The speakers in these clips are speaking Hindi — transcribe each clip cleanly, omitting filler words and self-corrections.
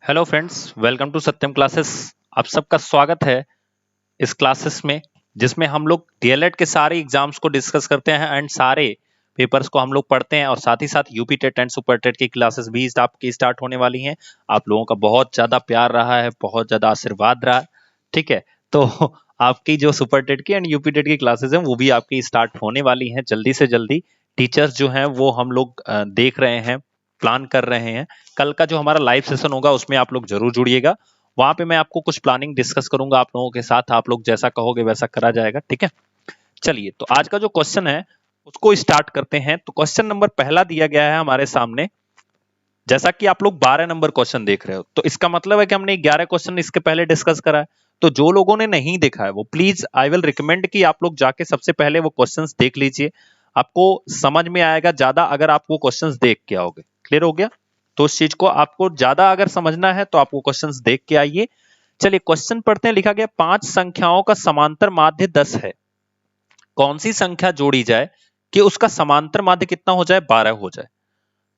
Hello friends, welcome to Satyam classes. आप सबका स्वागत है इस क्लासेस में, जिसमें हम लोग डीएलएड के सारे एग्जाम्स को डिस्कस करते हैं एंड सारे पेपर्स को हम लोग पढ़ते हैं और साथ ही साथ UP TET and super TET की क्लासेस भी आपकी स्टार्ट होने वाली हैं। आप लोगों का बहुत ज़्यादा प्यार रहा है, बहुत ज़्यादा आशीर्वाद रहा, ठीक है। तो आपकी जो सुपर टेट की एंड यूपी टेट की क्लासेस हैं वो भी आपकी स्टार्ट होने वाली हैं जल्दी से जल्दी। टीचर्स जो हैं वो हम लोग देख रहे हैं, प्लान कर रहे हैं। कल का जो हमारा लाइव सेशन होगा उसमें आप लोग जरूर जुड़िएगा। वहां पे मैं आपको कुछ प्लानिंग डिस्कस करूंगा आप लोगों के साथ। आप लोग जैसा कहोगे वैसा करा जाएगा, ठीक है। चलिए, तो आज का जो क्वेश्चन है उसको स्टार्ट करते हैं। तो क्वेश्चन नंबर पहला दिया गया है हमारे सामने। जैसा कि आप लोग 12 नंबर क्वेश्चन देख रहे हो, तो इसका मतलब है कि हमने 11 क्वेश्चन इसके पहले डिस्कस करा है। तो जो लोगों ने नहीं देखा है वो प्लीज आई विल रिकमेंड कि आप लोग जाके सबसे पहले वो क्वेश्चंस देख लीजिए। आपको समझ में आएगा ज्यादा अगर आप वो क्वेश्चंस देख के आओगे। क्लियर हो गया? तो उस चीज को आपको ज्यादा अगर समझना है तो आप वो क्वेश्चंस देख के आइए। चलिए क्वेश्चन पढ़ते हैं। लिखा गया 5 संख्याओं का समांतर माध्य 10 है। कौन सी संख्या जोड़ी जाए कि उसका समांतर माध्य कितना हो जाए? 12 हो जाए।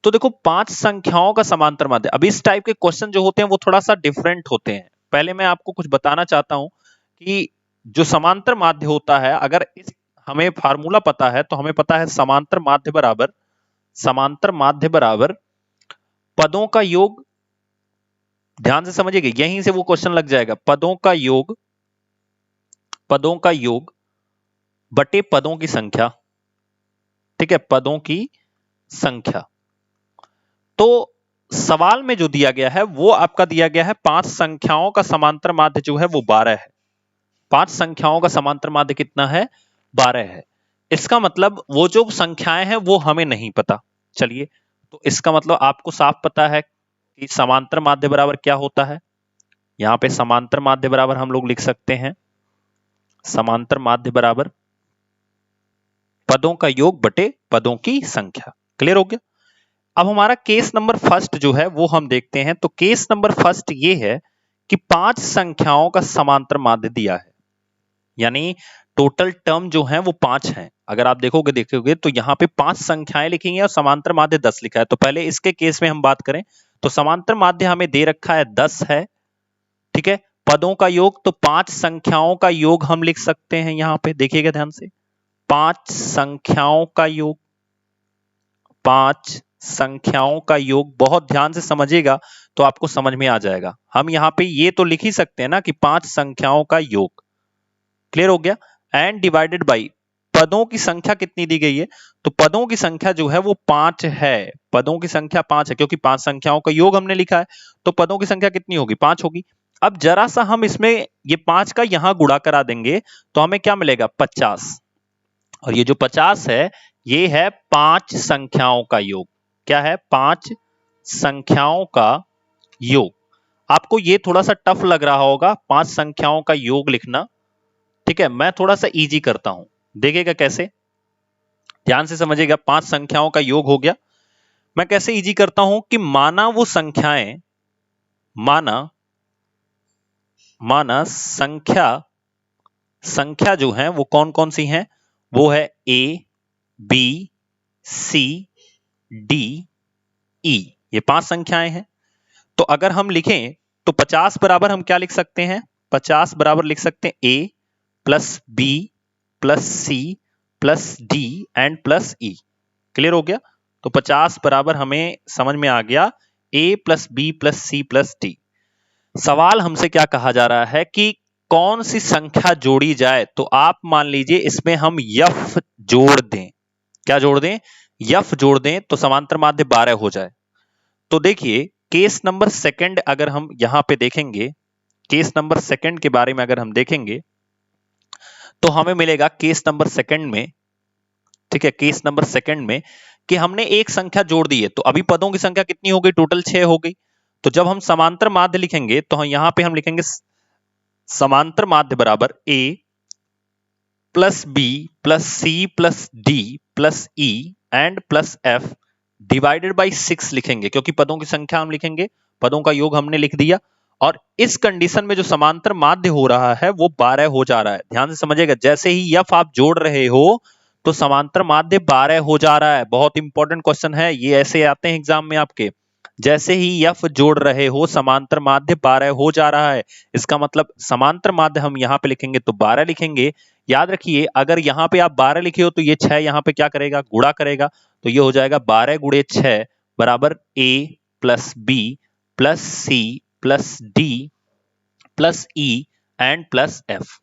तो देखो 5 संख्याओं का समांतर माध्य, अब इस टाइप के क्वेश्चन जो होते हैं वो थोड़ा सा डिफरेंट होते हैं। पहले मैं आपको कुछ बताना चाहता हूं कि जो समांतर माध्य होता है, अगर इस हमें फार्मूला पता है तो हमें पता है समांतर माध्य बराबर पदों का योग। ध्यान से समझिएगा, यहीं से वो क्वेश्चन लग जाएगा। पदों का योग बटे पदों की संख्या, ठीक है, पदों की संख्या। तो सवाल में जो दिया गया है वो आपका दिया गया है 5 संख्याओं का समांतर माध्य जो है वो 12 है। 5 संख्याओं का समांतर माध्य कितना है? 12 है। इसका मतलब वो जो संख्याएं हैं वो हमें नहीं पता। चलिए, तो इसका मतलब आपको साफ पता है कि समांतर माध्य बराबर क्या होता है। यहां पे समांतर माध्य बराबर हम लोग लिख सकते हैं समांतर माध्य बराबर पदों का योग बटे पदों की संख्या। क्लियर हो गया? अब हमारा केस नंबर फर्स्ट जो है वो हम देखते हैं। तो केस नंबर फर्स्ट ये है कि 5 संख्याओं का समांतर माध्य दिया है, यानी टोटल टर्म जो है वो 5 हैं। अगर आप देखोगे तो यहाँ पे 5 संख्याएं लिखी हैं और समांतर माध्य 10 लिखा है। तो पहले इसके केस में हम बात करें तो समांतर माध्य हमें दे रखा है 10 है, ठीक है। पदों का योग, तो 5 संख्याओं का योग हम लिख सकते हैं। यहां पे देखिएगा ध्यान से, 5 संख्याओं का योग, 5 संख्याओं का योग, बहुत ध्यान से समझिएगा तो आपको समझ में आ जाएगा। हम यहां पे ये तो लिख ही सकते हैं ना कि 5 संख्याओं का योग। क्लियर हो गया? एंड डिवाइडेड बाई पदों की संख्या कितनी दी गई है? तो पदों की संख्या जो है वो 5 है। पदों की संख्या 5 है क्योंकि 5 संख्याओं का योग हमने लिखा है। तो पदों की संख्या कितनी होगी? 5 होगी। अब जरा सा हम इसमें ये 5 का यहां गुणा करा देंगे तो हमें क्या मिलेगा? 50। और ये जो 50 है ये है 5 संख्याओं का योग। क्या है? 5 संख्याओं का योग। आपको ये थोड़ा सा टफ लग रहा होगा 5 संख्याओं का योग लिखना, ठीक है। मैं थोड़ा सा इजी करता हूं, देखिएगा कैसे। ध्यान से समझिएगा, 5 संख्याओं का योग हो गया। मैं कैसे इजी करता हूं कि माना वो संख्याएं, माना संख्या जो है वो कौन कौन सी हैं? वो है ए, बी, सी, डी, ई। ये 5 संख्याएं हैं। तो अगर हम लिखें तो 50 बराबर हम क्या लिख सकते हैं? 50 बराबर लिख सकते हैं A plus B plus C plus D and plus E. Clear हो गया? तो 50 बराबर हमें समझ में आ गया A plus B plus C plus D. सवाल हमसे क्या कहा जा रहा है कि कौन सी संख्या जोड़ी जाए। तो आप मान लीजिए इसमें हम यफ जोड़ दें। क्या जोड़ दें? यफ जोड़ दें तो समांतर माध्य 12 हो जाए। तो देखिए केस नंबर सेकंड अगर हम यहां पे देखेंगे, केस नंबर सेकंड के बारे में अगर हम देखेंगे तो हमें मिलेगा केस नंबर सेकंड में, ठीक है, केस नंबर सेकंड में कि हमने एक संख्या जोड़ दी है। तो अभी पदों की संख्या कितनी हो गई? टोटल 6 हो गई। तो जब हम समांतर माध्य लिखेंगे तो हम यहां पे हम लिखेंगे समांतर माध्य बराबर A plus B plus C plus D plus E and plus F divided by 6 लिखेंगे, क्योंकि पदों की संख्या हम लिखेंगे, पदों का योग हमने लिख दिया। और इस कंडीशन में जो समांतर माध्य हो रहा है वो 12 हो जा रहा है। ध्यान से समझिएगा, जैसे ही यफ आप जोड़ रहे हो तो समांतर माध्य 12 हो जा रहा है। बहुत इंपॉर्टेंट क्वेश्चन है ये, ऐसे आते हैं एग्जाम में आपके। जैसे ही एफ जोड़ रहे हो समांतर माध्य 12 हो जा रहा है। इसका मतलब समांतर माध्य हम यहाँ पे लिखेंगे तो 12 लिखेंगे। याद रखिए अगर यहाँ पे आप 12 लिखे हो तो ये 6 यहाँ पे क्या करेगा, गुणा करेगा, तो ये हो जाएगा 12 गुणे 6 बराबर a plus B plus C plus D plus E and plus F.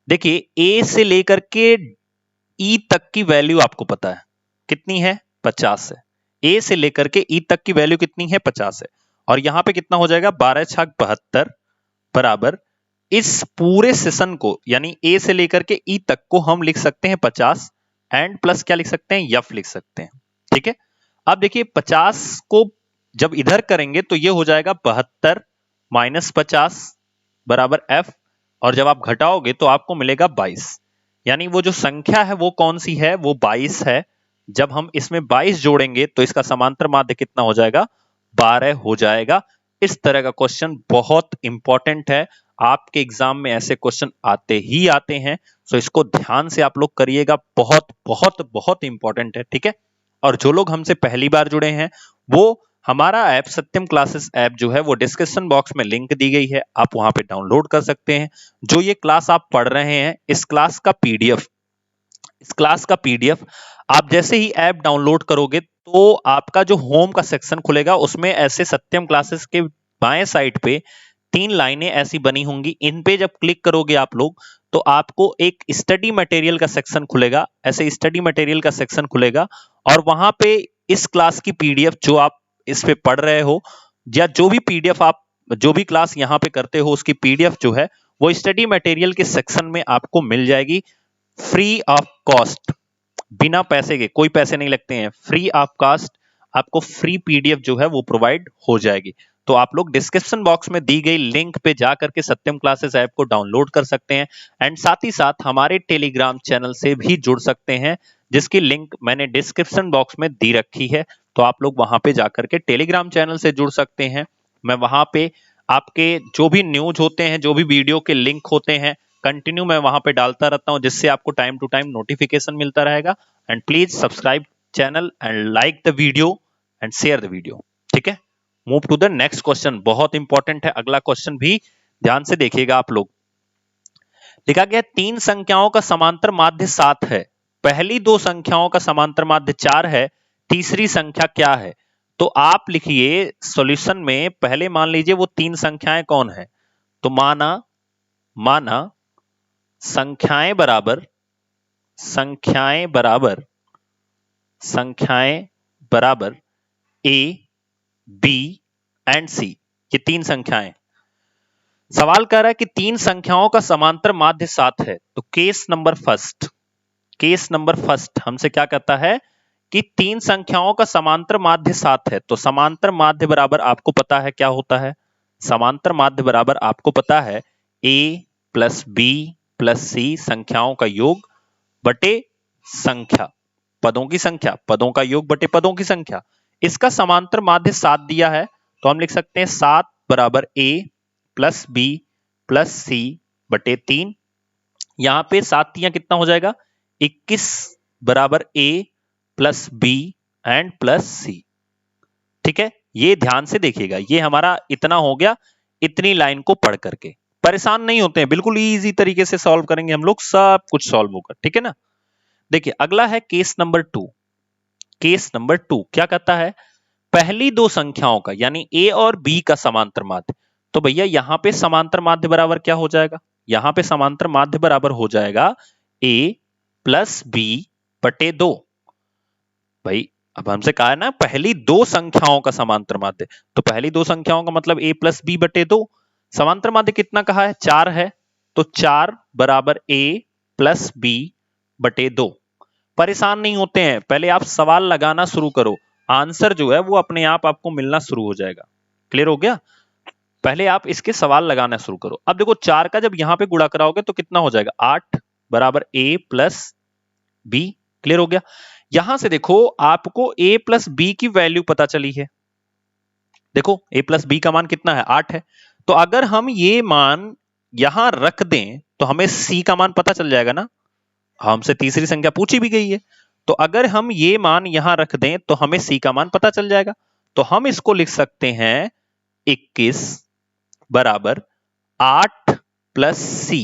देखिए ए से लेकर के ई तक की वैल्यू आपको पता है कितनी है, 50 है। ए से लेकर के ई तक की वैल्यू कितनी है, 50 है। और यहां पे कितना हो जाएगा, 12 छक 72 बराबर इस पूरे सेशन को यानी ए से लेकर के ई तक को हम लिख सकते हैं 50 एंड प्लस क्या लिख सकते हैं, एफ लिख सकते हैं। ठीक है, अब देखिए 50 को जब इधर करेंगे तो ये हो जाएगा 72 माइनस 50 बराबर एफ, और जब आप घटाओगे तो आपको मिलेगा 22। यानी वो जो संख्या है वो कौन सी है, वो 22 है। जब हम इसमें 22 जोड़ेंगे तो इसका समांतर माध्य कितना हो जाएगा, 12 हो जाएगा। इस तरह का क्वेश्चन बहुत इंपॉर्टेंट है, आपके एग्जाम में ऐसे क्वेश्चन आते ही आते हैं, सो इसको ध्यान से आप लोग करिएगा, बहुत बहुत बहुत इंपॉर्टेंट है। ठीक है, और जो लोग हमसे पहली बार जुड़े हैं वो हमारा ऐप सत्यम क्लासेस ऐप जो है वो डिस्क्रिप्शन बॉक्स में लिंक दी गई है, आप वहां पे डाउनलोड कर सकते हैं। जो ये क्लास आप पढ़ रहे हैं इस क्लास का पीडीएफ आप जैसे ही ऐप डाउनलोड करोगे तो आपका जो होम का सेक्शन खुलेगा उसमें ऐसे सत्यम क्लासेस के बाएं साइड पे 3 लाइनें ऐसी बनी होंगी। इन पे जब क्लिक करोगे आप लोग तो आपको एक स्टडी मटेरियल का सेक्शन खुलेगा, ऐसे स्टडी मटेरियल का सेक्शन खुलेगा, और वहां पे इस क्लास की पीडीएफ जो आप इस पे पढ़ रहे हो या जो भी पीडीएफ आप जो भी क्लास यहाँ पे करते हो उसकी पीडीएफ जो है वो स्टडी मटेरियल के सेक्शन में आपको मिल जाएगी, फ्री ऑफ कॉस्ट, बिना पैसे के, कोई पैसे नहीं लगते हैं, फ्री ऑफ कॉस्ट आपको फ्री पीडीएफ जो है वो प्रोवाइड हो जाएगी। तो आप लोग डिस्क्रिप्शन बॉक्स में दी गई लिंक पे जाकर के सत्यम क्लासेस ऐप को डाउनलोड कर सकते हैं एंड साथ ही साथ हमारे टेलीग्राम चैनल से भी जुड़ सकते हैं, जिसकी लिंक मैंने डिस्क्रिप्शन बॉक्स में दी रखी है। तो आप लोग वहां पे जाकर के टेलीग्राम चैनल से जुड़ सकते हैं। मैं वहां पे आपके जो भी न्यूज होते हैं, जो भी वीडियो के लिंक होते हैं, कंटिन्यू मैं वहां पे डालता रहता हूं, जिससे आपको टाइम टू टाइम नोटिफिकेशन मिलता रहेगा। And please subscribe channel and like the video and share the video. ठीक है, move to the next question, बहुत इंपॉर्टेंट है अगला क्वेश्चन भी, ध्यान से देखिएगा आप लोग। लिखा गया 3 संख्याओं का समांतर माध्य 7 है, पहली 2 संख्याओं का समांतर माध्य 4 है, तीसरी संख्या क्या है। तो आप लिखिए सॉल्यूशन में, पहले मान लीजिए वो 3 संख्याएं कौन है, तो माना संख्याएं बराबर ए बी एंड सी, ये 3 संख्याएं। सवाल कर रहा है कि 3 संख्याओं का समांतर माध्य 7 है। तो केस नंबर फर्स्ट हमसे क्या कहता है कि 3 संख्याओं का समांतर माध्य 7 है। तो समांतर माध्य बराबर आपको पता है क्या होता है, समांतर माध्य बराबर आपको पता है a प्लस बी प्लस सी संख्याओं का योग बटे संख्या, पदों की संख्या, पदों का योग बटे पदों की संख्या। इसका समांतर माध्य 7 दिया है तो हम लिख सकते हैं 7 बराबर a प्लस बी प्लस सी बटे 3। यहां पे 7 तियां कितना हो जाएगा, 21 बराबर a plus B and plus C. ठीक है, ये ध्यान से देखिएगा, ये हमारा इतना हो गया, इतनी लाइन को पढ़ करके परेशान नहीं होते हैं, बिल्कुल इजी तरीके से सॉल्व करेंगे हम लोग, सब कुछ सॉल्व होगा। ठीक है ना, देखिए अगला है केस नंबर 2। केस नंबर 2 क्या कहता है, पहली 2 संख्याओं का यानी a और b का समांतर माध्य। तो भैया यहां पे समांतर माध्य बराबर क्या हो जाएगा, यहां पे समांतर माध्य बराबर हो जाएगा a प्लस बी बटे 2। भाई अब हमसे कहा है ना पहली 2 संख्याओं का समांतर माध्य, तो पहली 2 संख्याओं का मतलब a प्लस बी बटे 2। समांतर माध्य कितना कहा है, 4 है, तो 4 बराबर a प्लस बी बटे 2। परेशान नहीं होते हैं, पहले आप सवाल लगाना शुरू करो, आंसर जो है वो अपने आप आपको मिलना शुरू हो जाएगा। क्लियर हो गया, पहले आप इसके सवाल लगाना शुरू करो। अब देखो 4 का जब यहां पे गुणा कराओगे तो कितना हो जाएगा, 8 बराबर a प्लस बी। क्लियर हो गया, यहां से देखो आपको a प्लस बी की वैल्यू पता चली है, देखो a प्लस बी का मान कितना है, 8 है। तो अगर हम ये मान यहां रख दें तो हमें c का मान पता चल जाएगा ना, हमसे तीसरी संख्या पूछी भी गई है, तो अगर हम ये मान यहां रख दें तो हमें c का मान पता चल जाएगा। तो हम इसको लिख सकते हैं 21 बराबर 8 प्लस सी।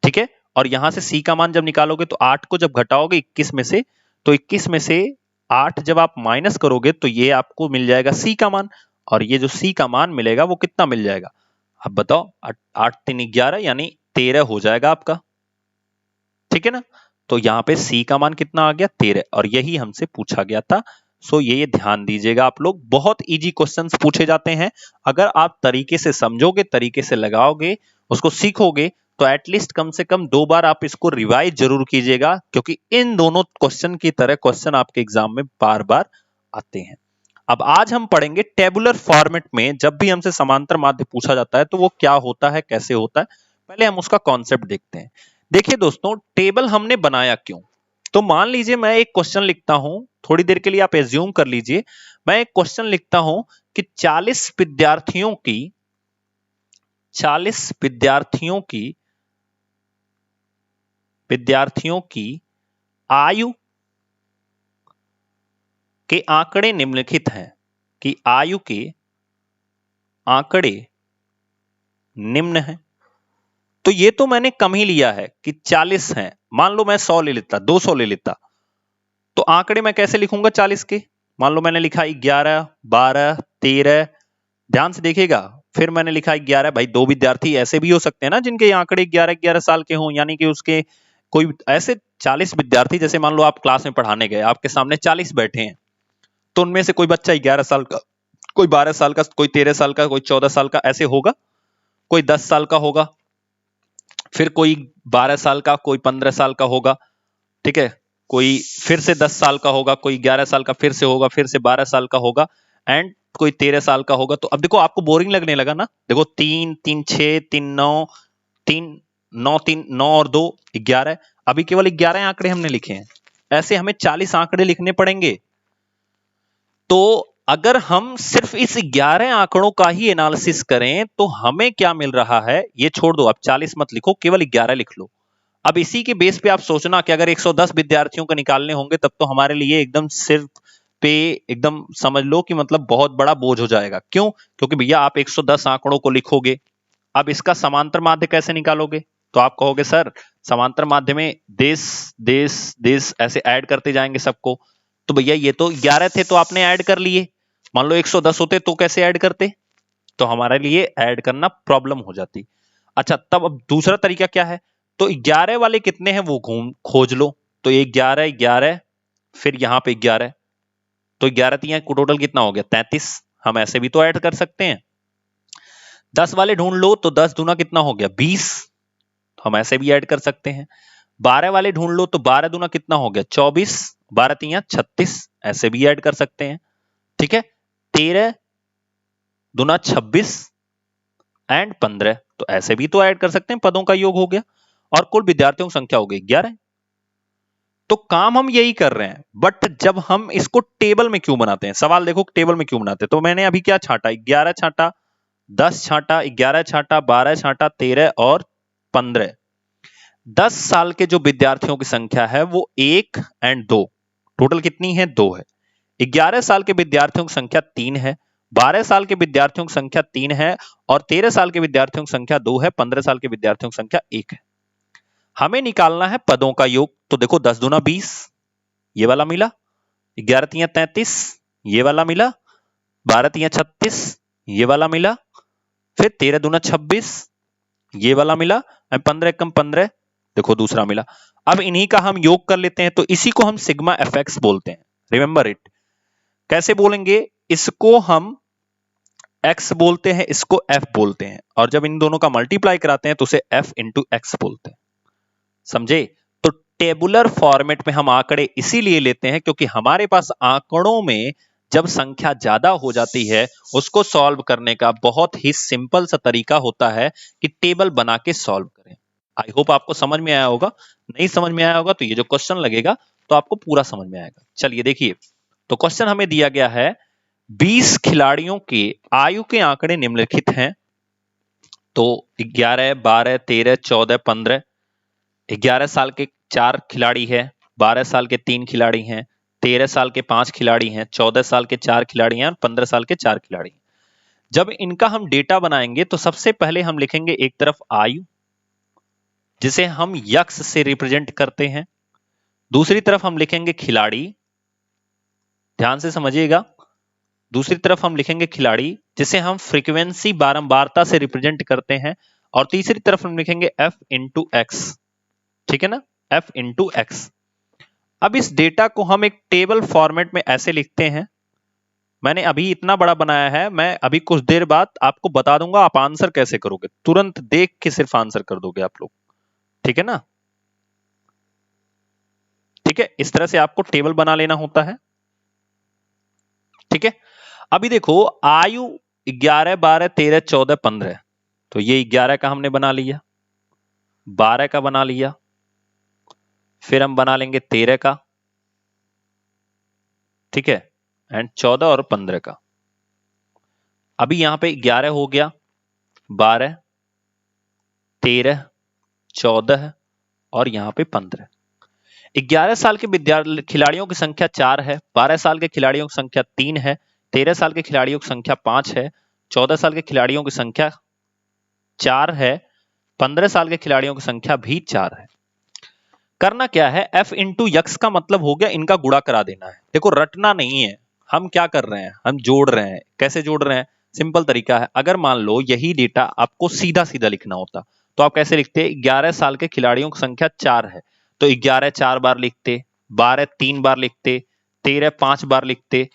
ठीक है, और यहां से सी का मान जब निकालोगे तो 8 को जब घटाओगे 21 में से, तो 21 में से 8 जब आप माइनस करोगे तो ये आपको मिल जाएगा सी का मान, और ये जो सी का मान मिलेगा वो कितना मिल जाएगा? अब बताओ, 8 3 11 यानी 13 हो जाएगा आपका। ठीक है ना, तो यहां पे सी का मान कितना आ गया? 13, और यही हमसे पूछा गया था। सो ये ध्यान दीजिएगा आप लोग, बहुत इजी क्वेश्चंस पूछे जाते हैं। अगर आप तरीके से समझोगे, तरीके से लगाओगे, उसको सीखोगे, तो एटलीस्ट कम से कम 2 बार आप इसको रिवाइज जरूर कीजिएगा, क्योंकि इन दोनों क्वेश्चन की तरह क्वेश्चन आपके एग्जाम में बार बार आते हैं। अब आज हम पढ़ेंगे टेबुलर फॉर्मेट में जब भी हमसे समांतर माध्य पूछा जाता है तो वो क्या होता है, कैसे होता है। पहले हम उसका कॉन्सेप्ट देखते हैं। देखिए दोस्तों, टेबल हमने बनाया क्यों? तो मान लीजिए मैं एक क्वेश्चन लिखता हूं, थोड़ी देर के लिए आप एज्यूम कर लीजिए, मैं एक क्वेश्चन लिखता हूं कि 40 विद्यार्थियों की आयु के आंकड़े निम्नलिखित हैं, कि आयु के आंकड़े निम्न हैं। तो ये तो मैंने कम ही लिया है कि 40 हैं, मान लो मैं 100 ले लेता, 200 ले लेता, तो आंकड़े मैं कैसे लिखूंगा 40 के? मान लो मैंने लिखा 11 12 13, ध्यान से देखिएगा, फिर मैंने लिखा 11, भाई 2 विद्यार्थी ऐसे भी हो सकते हैं ना जिनके आंकड़े 11 11 साल के हों, यानी कि उसके कोई ऐसे 40 विद्यार्थी, जैसे मान लो आप क्लास में पढ़ाने गए, आपके सामने 40 बैठे हैं, तो उनमें से कोई बच्चा 11 साल का, कोई 12 साल का, कोई 13 साल का, कोई 14 साल का, ऐसे होगा, कोई 10 साल का होगा, फिर कोई 12 साल का, कोई 15 साल का होगा। ठीक है, कोई फिर से 10 साल का होगा, कोई 11 साल का फिर से होगा, फिर से 12 साल का होगा, एंड कोई 13 साल का होगा। तो अब देखो आपको बोरिंग लगने लगा ना, देखो 3 3 6 3 9 3 9 3 9 और 2 11, अभी केवल 11 आंकड़े हमने लिखे हैं, ऐसे हमें 40 आंकड़े लिखने पड़ेंगे। तो अगर हम सिर्फ इस 11 आंकड़ों का ही एनालिसिस करें तो हमें क्या मिल रहा है, ये छोड़ दो, अब 40 मत लिखो, केवल 11 लिख लो। अब इसी के बेस पे आप सोचना कि अगर 110 विद्यार्थियों को निकालने होंगे तब तो हमारे लिए एकदम सिर्फ पे एकदम समझ लो कि मतलब बहुत बड़ा बोझ हो जाएगा। क्यों? क्योंकि भैया आप 110 आंकड़ों को लिखोगे, अब इसका समांतर माध्य कैसे निकालोगे? तो आप कहोगे सर समांतर माध्य में देश देश देश ऐसे ऐड करते जाएंगे सबको, तो भैया ये तो 11 थे तो आपने ऐड कर लिए, मान लो 110 होते तो कैसे ऐड करते? तो हमारे लिए ऐड करना प्रॉब्लम हो जाती। अच्छा, तब अब दूसरा तरीका क्या है? तो 11 वाले कितने हैं वो खोज लो, तो ये 11 11, फिर यहां पे 11, तो 11 तिया टोटल कितना हो गया? 33, हम ऐसे भी तो ऐड कर सकते हैं। 10 वाले ढूंढ लो, तो 10 दूना कितना हो गया? 20, हम ऐसे भी ऐड कर सकते हैं। 12 वाले ढूंढ लो, तो 12 दूना कितना हो गया? 24, 12 तिया 36, ऐसे भी ऐड कर सकते हैं। ठीक है, 13 दूना 26 एंड 15, तो ऐसे भी तो ऐड कर सकते हैं, पदों का योग हो गया, और कुल विद्यार्थियों की संख्या हो गई 11। तो काम हम यही कर रहे हैं, बट जब हम इसको टेबल में क्यों बनाते हैं, सवाल देखो टेबल में क्यों बनाते हैं। तो मैंने अभी क्या छांटा? 11 छांटा, 10 छांटा, 11 छांटा, 12 छांटा, 13 और 15। 10 साल के जो विद्यार्थियों की संख्या है वो 1 एंड 2, टोटल कितनी है? 2 है। 11 साल के विद्यार्थियों की संख्या 3 है, 12 साल के विद्यार्थियों की संख्या 3 है, और 13 साल के विद्यार्थियों की संख्या 2 है, 15 साल के विद्यार्थियों की संख्या 1 है। हमें निकालना है पदों का योग, तो देखो 10 दूना 20, ये वाला मिला, 11 तिया 33, ये वाला मिला, 12 तिया 36, ये वाला मिला, फिर 13 दूना 26, ये वाला मिला, 15 कम 15, देखो दूसरा मिला। अब इन्हीं का हम योग कर लेते हैं, तो इसी को हम सिग्मा एफएक्स बोलते हैं। Remember it. कैसे बोलेंगे? इसको हम x बोलते हैं, इसको f बोलते हैं, और जब इन दोनों का मल्टीप्लाई कराते हैं तो उसे f इंटू एक्स बोलते हैं। समझे? तो टेबुलर फॉर्मेट में हम आंकड़े इसीलिए लेते हैं क्योंकि हमारे पास आंकड़ों में जब संख्या ज्यादा हो जाती है उसको सॉल्व करने का बहुत ही सिंपल सा तरीका होता है कि टेबल बना के सॉल्व करें। आई होप आपको समझ में आया होगा। नहीं समझ में आया होगा तो ये जो क्वेश्चन लगेगा तो आपको पूरा समझ में आएगा। चलिए देखिए, तो क्वेश्चन हमें दिया गया है 20 खिलाड़ियों के आयु के आंकड़े निम्नलिखित हैं। तो 11 12 13 14 15, 11 साल के 4 खिलाड़ी है, 12 साल के 3 खिलाड़ी हैं, 13 साल के 5 खिलाड़ी हैं, 14 साल के 4 खिलाड़ी हैं और 15 साल के 4 खिलाड़ी हैं। जब इनका हम डेटा बनाएंगे तो सबसे पहले हम लिखेंगे एक तरफ आयु, जिसे हम यक्स से रिप्रेजेंट करते हैं, दूसरी तरफ हम लिखेंगे खिलाड़ी, ध्यान से समझिएगा, दूसरी तरफ हम लिखेंगे खिलाड़ी जिसे हम फ्रीक्वेंसी बारंबारता से रिप्रेजेंट करते हैं, और तीसरी तरफ हम लिखेंगे एफ इंटू एक्स, ठीक है ना, एफ इंटू एक्स। अब इस डेटा को हम एक टेबल फॉर्मेट में ऐसे लिखते हैं, मैंने अभी इतना बड़ा बनाया है, मैं अभी कुछ देर बाद आपको बता दूंगा आप आंसर कैसे करोगे, तुरंत देख के सिर्फ आंसर कर दोगे आप लोग, ठीक है ना। ठीक है, इस तरह से आपको टेबल बना लेना होता है, ठीक है। अभी देखो आयु 11, 12, 13, 14, 15, तो ये 11 का हमने बना लिया, 12 का बना लिया, फिर हम बना लेंगे 13 का, ठीक है, एंड 14 और 15 का। अभी यहां पे 11 हो गया, 12, 13, 14 और यहां पे 15। 11 साल के खिलाड़ियों की संख्या 4 है, 12 साल के खिलाड़ियों की संख्या 3 है, 13 साल के खिलाड़ियों की संख्या 5 है, 14 साल के खिलाड़ियों की संख्या 4 है, 15 साल के खिलाड़ियों की संख्या भी 4 है। करना क्या है, एफ इंटू यक्स का मतलब हो गया इनका गुणा करा देना है। देखो रटना नहीं है, हम क्या कर रहे हैं, हम जोड़ रहे हैं। कैसे जोड़ रहे हैं, सिंपल तरीका है, अगर मान लो यही डेटा आपको सीधा सीधा लिखना होता तो आप कैसे लिखते, 11 साल के खिलाड़ियों की संख्या 4 है तो 11 4 बार लिखते, 12 3 बार लिखते, 13 5 बार लिखते,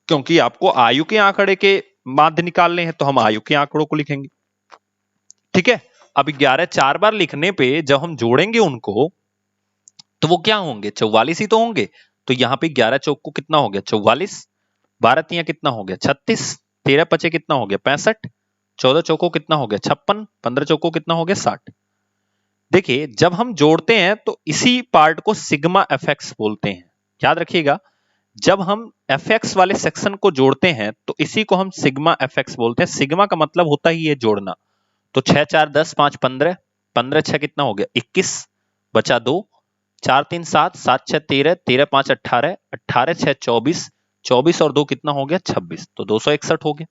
क्योंकि आपको आयु के आंकड़े के माध्य निकालने हैं तो हम आयु के आंकड़ों को लिखेंगे, ठीक है। अब 11 4 बार लिखने पे जब हम जोड़ेंगे उनको तो वो क्या होंगे, 44 ही तो होंगे। तो यहां पे 11 चौक को कितना हो गया 44, 12 तिया कितना हो गया 36, 13 पचे कितना हो गया 65, 14 चौको कितना हो गया 56, 15 चौको कितना हो गया 60। देखिए जब हम जोड़ते हैं तो इसी पार्ट को सिग्मा एफएक्स बोलते हैं, याद रखिएगा। जब हम एफएक्स वाले सेक्शन को जोड़ते हैं तो इसी को हम सिग्मा एफएक्स बोलते हैं। सिग्मा का मतलब होता ही है जोड़ना। तो 6 4 10 5 15, 15 6 कितना हो गया 21, बचा 2, 4 3 7, 7 6 13, 13 5 18, 18 6 24, 24 और 2 कितना हो गया 26, तो 261 हो गया।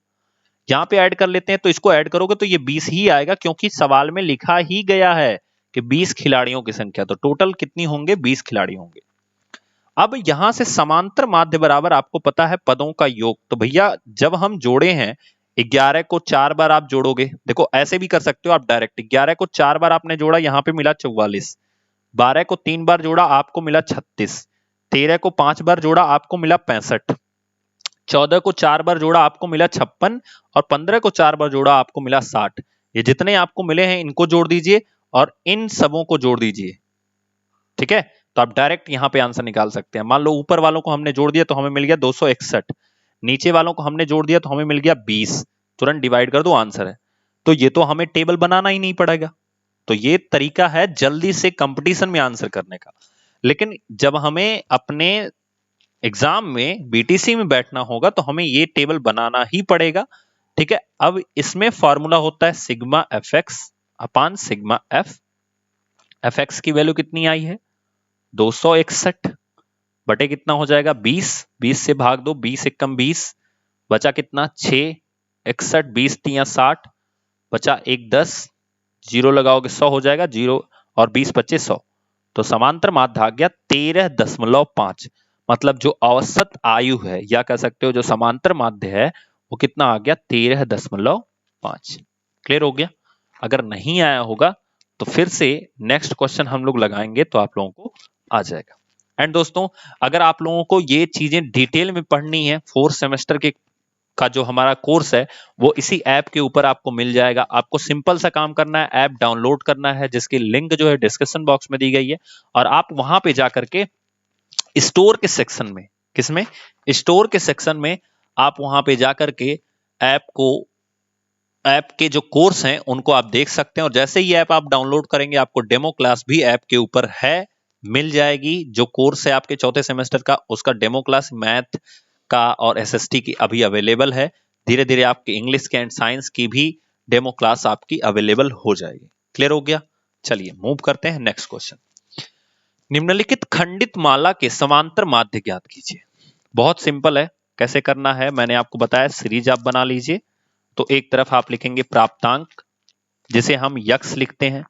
यहां पे ऐड कर लेते हैं, तो इसको ऐड करोगे तो ये 20 ही आएगा, क्योंकि सवाल में लिखा ही गया है कि 20 खिलाड़ियों की संख्या, तो टोटल कितनी होंगे 20 खिलाड़ी होंगे। अब यहां से समांतर माध्य बराबर आपको पता है पदों का योग, तो भैया जब हम जोड़े हैं 11 को 4 बार आप जोड़ोगे, देखो ऐसे भी कर सकते हो आप डायरेक्ट, 11 को 4 बार आपने जोड़ा यहां पे मिला 44, 12 को 3 बार जोड़ा आपको मिला 36, 13 को 5 बार जोड़ा आपको मिला 65, 14 को 4 बार जोड़ा आपको मिला 56 और 15 को 4 बार जोड़ा आपको मिला 60। ये जितने आपको मिले हैं इनको जोड़ दीजिए और इन सबों को जोड़ दीजिए, ठीक है। तो आप डायरेक्ट यहां पे आंसर निकाल सकते हैं। मान लो ऊपर वालों को हमने जोड़ दिया तो हमें मिल गया 261, नीचे वालों को हमने जोड़ दिया तो हमें मिल गया 20, तुरंत डिवाइड कर दो आंसर है। तो ये तो हमें टेबल बनाना ही नहीं पड़ेगा। तो ये तरीका है जल्दी से कंपटीशन में आंसर करने का। लेकिन जब हमें अपने एग्जाम में बीटीसी में बैठना होगा तो हमें ये टेबल बनाना ही पड़ेगा, ठीक है। अब इसमें फॉर्मूला होता है सिग्मा एफ एक्स अपान सिग्मा एफ। एफ एक्स की वैल्यू कितनी आई है 261 बटे कितना हो जाएगा 20, 20 से भाग दो, 20 एकम 20, बचा कितना 6, 61, 20 तिया 60, बचा 1 10, जीरो लगाओगे 100 हो जाएगा, जीरो और 20 25 100, तो समांतर माध्य आ गया 13.5। मतलब जो औसत आयु है या कह सकते हो जो समांतर माध्य है वो कितना आ गया 13.5। क्लियर हो गया। अगर नहीं आया होगा तो फिर से नेक्स्ट क्वेश्चन हम लोग लगाएंगे तो आप लोगों को आ जाएगा। एंड दोस्तों अगर आप लोगों को ये चीजें डिटेल में पढ़नी है, 4th सेमेस्टर के का जो हमारा कोर्स है वो इसी ऐप के ऊपर आपको मिल जाएगा। आपको सिंपल सा काम करना है, ऐप डाउनलोड करना है जिसकी लिंक जो है डिस्क्रिप्शन बॉक्स में दी गई है, और आप वहां पे जाकर के स्टोर के सेक्शन में, किसमें, स्टोर के सेक्शन में आप वहां पे जाकर के ऐप के जो कोर्स हैं उनको आप देख सकते हैं। और जैसे ही ऐप आप डाउनलोड करेंगे आपको डेमो क्लास भी ऐप के ऊपर है मिल जाएगी। जो कोर्स है आपके 4थे सेमेस्टर का उसका डेमो क्लास मैथ का और एसएसटी की अभी अवेलेबल है। धीरे धीरे आपकी इंग्लिश के एंड साइंस की भी डेमो क्लास आपकी अवेलेबल हो जाएगी। क्लियर हो गया। चलिए मूव करते हैं नेक्स्ट क्वेश्चन। निम्नलिखित खंडित माला के समांतर माध्य ज्ञात कीजिए। बहुत सिंपल है, कैसे करना है मैंने आपको बताया। सीरीज आप बना लीजिए। तो एक तरफ आप लिखेंगे प्राप्तांक, जिसे हम यक्स लिखते हैं।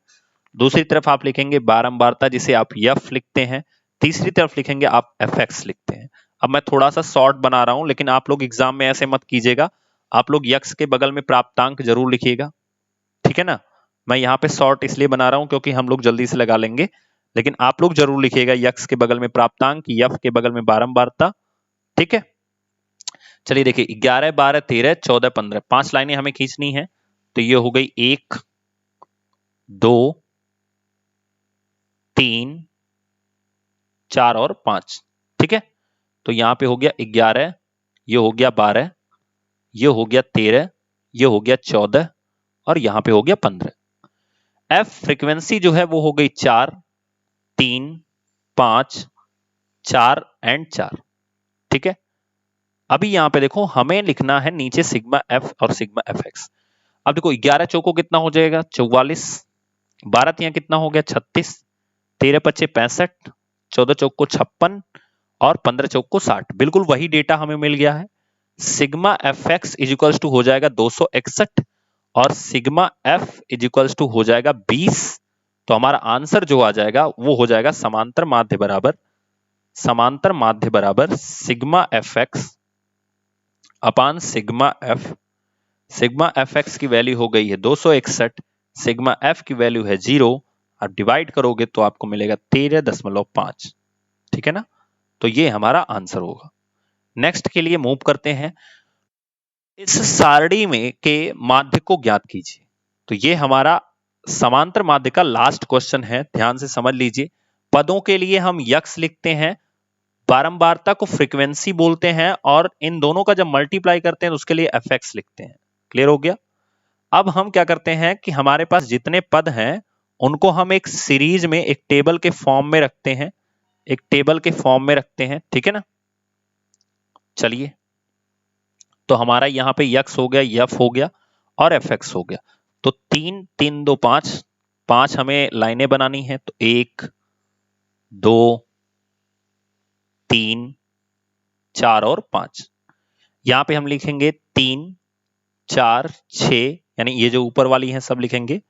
दूसरी तरफ आप लिखेंगे बारंबारता, जिसे आप यफ लिखते हैं। तीसरी तरफ लिखेंगे आप एफएक्स लिखते हैं। अब मैं थोड़ा सा शॉर्ट बना रहा हूं, लेकिन आप लोग एग्जाम में ऐसे मत कीजिएगा। आप लोग यक्स के बगल में प्राप्तांक जरूर लिखिएगा, ठीक है ना। मैं यहाँ पे शॉर्ट इसलिए बना रहा हूं क्योंकि हम लोग जल्दी से लगा लेंगे, लेकिन आप लोग जरूर लिखिएगा यक्स के बगल में प्राप्तांक, यफ के बगल में बारंबारता, ठीक है। चलिए देखिए, 11, 12, 13, 14, 15, 5 लाइनें हमें खींचनी है। तो ये हो गई 1, 2, 3, 4 और 5, ठीक है। तो यहां पे हो गया 11, ये हो गया 12, ये हो गया 13, ये हो गया 14 और यहां पे हो गया 15। एफ फ्रीक्वेंसी जो है वो हो गई 4, 3, 5, 4 एंड 4, ठीक है। अभी यहां पे देखो, हमें लिखना है नीचे सिग्मा एफ और सिग्मा एफ एक्स। अब देखो 11 चौको कितना हो जाएगा 44, 12 तिया कितना हो गया 36, 13 पच्चे 65, 14 चौक को 56 और 15 चौक को 60। बिल्कुल वही डेटा हमें मिल गया है। Sigma F X is equals to हो जाएगा 261 और sigma F is equals to हो जाएगा 20। तो हमारा आंसर जो आ जाएगा वो हो जाएगा समांतर माध्य बराबर सिग्मा एफ एक्स अपान sigma F. Sigma F x की वैल्यू हो गई है 261, सिग्मा एफ की वैल्यू है 0। आप डिवाइड करोगे तो आपको मिलेगा 13.5, ठीक है ना। तो ये हमारा आंसर होगा। नेक्स्ट के लिए मूव करते हैं। इस सारणी में के माध्य को ज्ञात कीजिए। तो ये हमारा समांतर माध्य का लास्ट क्वेश्चन है, ध्यान से समझ लीजिए। पदों के लिए हम यक्स लिखते हैं, बारंबारता को फ्रीक्वेंसी बोलते हैं और इन दोनों का जब मल्टीप्लाई करते हैं तो उसके लिए एफएक्स लिखते हैं। क्लियर हो गया। अब हम क्या करते हैं कि हमारे पास जितने पद हैं उनको हम एक सीरीज में एक टेबल के फॉर्म में रखते हैं, ठीक है ना। चलिए, तो हमारा यहां पे यक्स हो गया, यफ हो गया और एफएक्स हो गया। तो 3, 3, 2, 5, 5 हमें लाइनें बनानी है। तो 1, 2, 3, 4 और 5। यहां पे हम लिखेंगे 3, 4, 6, यानी ये जो ऊपर वाली हैं सब लिखेंगे,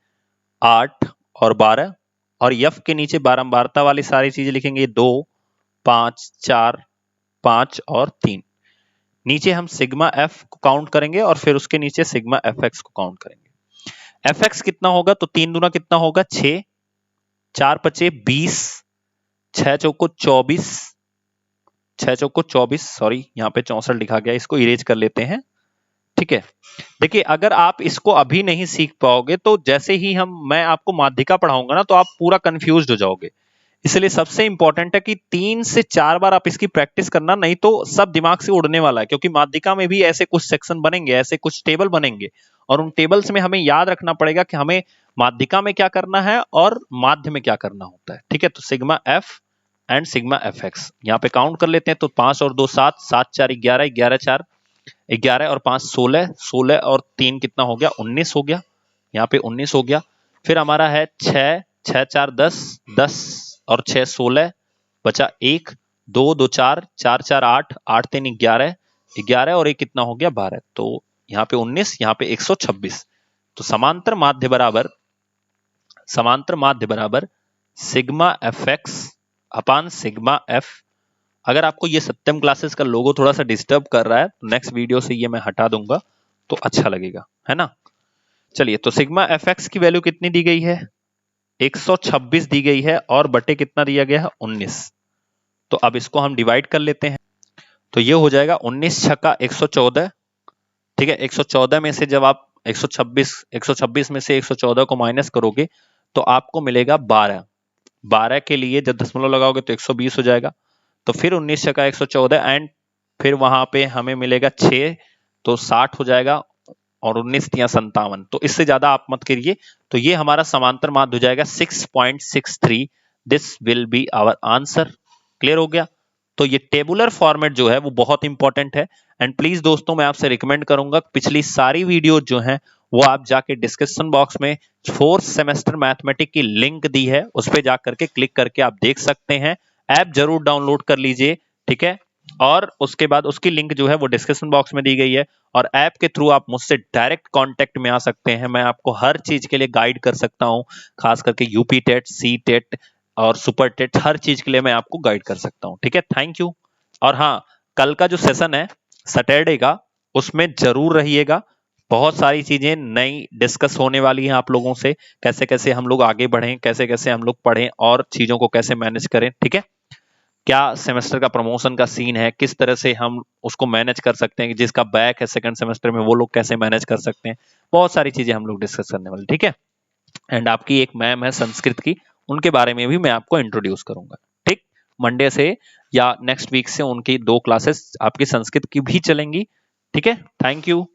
8 और 12 और यफ के नीचे बारंबारता वाली सारी चीजें लिखेंगे 2, 5, 4, 5 और 3। नीचे हम सिग्मा एफ को काउंट करेंगे और फिर उसके नीचे सिग्मा एफ एक्स को काउंट करेंगे। एफ एक्स कितना होगा तो 3 दूना कितना होगा 6, 4 पचे 20, 6 चौको 24, 6 चौको 24, सॉरी यहाँ पे 64 लिखा गया, इसको इरेज कर लेते हैं, ठीक है। देखिए, अगर आप इसको अभी नहीं सीख पाओगे तो जैसे ही मैं आपको माध्यिका पढ़ाऊंगा ना तो आप पूरा कंफ्यूज हो जाओगे। इसलिए सबसे इंपॉर्टेंट है कि 3 से 4 बार आप इसकी प्रैक्टिस करना, नहीं तो सब दिमाग से उड़ने वाला है। क्योंकि माध्यिका में भी ऐसे कुछ सेक्शन बनेंगे, ऐसे कुछ टेबल बनेंगे और उन टेबल्स में हमें याद रखना पड़ेगा कि हमें माध्यिका में क्या करना है और माध्य में क्या करना होता है, ठीक है। तो sigma F and sigma F x यहाँ पे काउंट कर लेते हैं। तो 5 और 2 7, 7 4 11, 11 4 11 और 5 16, 16 और 3 कितना हो गया 19 हो गया, यहाँ पे 19 हो गया। फिर हमारा है 6, 6 4 10, 10 और 6 16, बचा 1, 2 2 4, 4 4 8, 8 3 11, 11 और 1 कितना हो गया 12। तो यहाँ पे 19, यहाँ पे 126। तो समांतर माध्य बराबर सिग्मा एफ एक्स अपान सिग्मा एफ। अगर आपको ये सत्यम क्लासेस का लोगो थोड़ा सा डिस्टर्ब कर रहा है तो नेक्स्ट वीडियो से ये मैं हटा दूंगा तो अच्छा लगेगा, है ना। चलिए, तो सिग्मा एफ एक्स की वैल्यू कितनी दी गई है 126 दी गई है और बटे कितना दिया गया है 19। तो अब इसको हम डिवाइड कर लेते हैं। तो ये हो जाएगा 19 छक्का 114, ठीक है। 114 में से जब आप 126 में से 114 को माइनस करोगे तो आपको मिलेगा 12। 12 के लिए जब दशमलव लगाओगे तो 120 हो जाएगा। तो फिर 19 छक्का 114 एंड फिर वहां पे हमें मिलेगा 6, तो 60 हो जाएगा और 19 तिया 57। तो इससे ज्यादा आप मत करिए। तो ये हमारा समांतर माध्य हो जाएगा 6.63। This will be our answer. Clear हो गया। तो ये टेबुलर फॉर्मेट जो है वो बहुत इंपॉर्टेंट है। एंड प्लीज दोस्तों, मैं आपसे रिकमेंड करूंगा पिछली सारी वीडियो जो हैं वो आप जाके डिस्क्रिप्शन बॉक्स में 4th सेमेस्टर मैथमेटिक्स की लिंक दी है, उस पे जा करके क्लिक करके आप देख सकते हैं। ऐप जरूर डाउनलोड कर लीजिए, ठीक है। और उसके बाद उसकी लिंक जो है वो डिस्क्रिप्शन बॉक्स में दी गई है, और ऐप के थ्रू आप मुझसे डायरेक्ट कांटेक्ट में आ सकते हैं। मैं आपको हर चीज के लिए गाइड कर सकता हूं, खास करके यूपी टेट, सी टेट और सुपर टेट, हर चीज के लिए मैं आपको गाइड कर सकता हूं, ठीक है। Thank you. और हाँ, कल का जो सेशन है सैटरडे का, उसमें जरूर रहिएगा। बहुत सारी चीजें नई डिस्कस होने वाली हैं आप लोगों से, कैसे कैसे हम लोग आगे बढ़ें, कैसे कैसे हम लोग पढ़ें और चीजों को कैसे मैनेज करें, ठीक है। क्या सेमेस्टर का प्रमोशन का सीन है, किस तरह से हम उसको मैनेज कर सकते हैं, जिसका बैक है सेकंड सेमेस्टर में वो लोग कैसे मैनेज कर सकते हैं, बहुत सारी चीजें हम लोग डिस्कस करने वाले, ठीक है। एंड आपकी एक मैम है संस्कृत की, उनके बारे में भी मैं आपको इंट्रोड्यूस करूंगा, ठीक। मंडे से या नेक्स्ट वीक से उनकी 2 क्लासेस आपकी संस्कृत की भी चलेंगी, ठीक है। Thank you.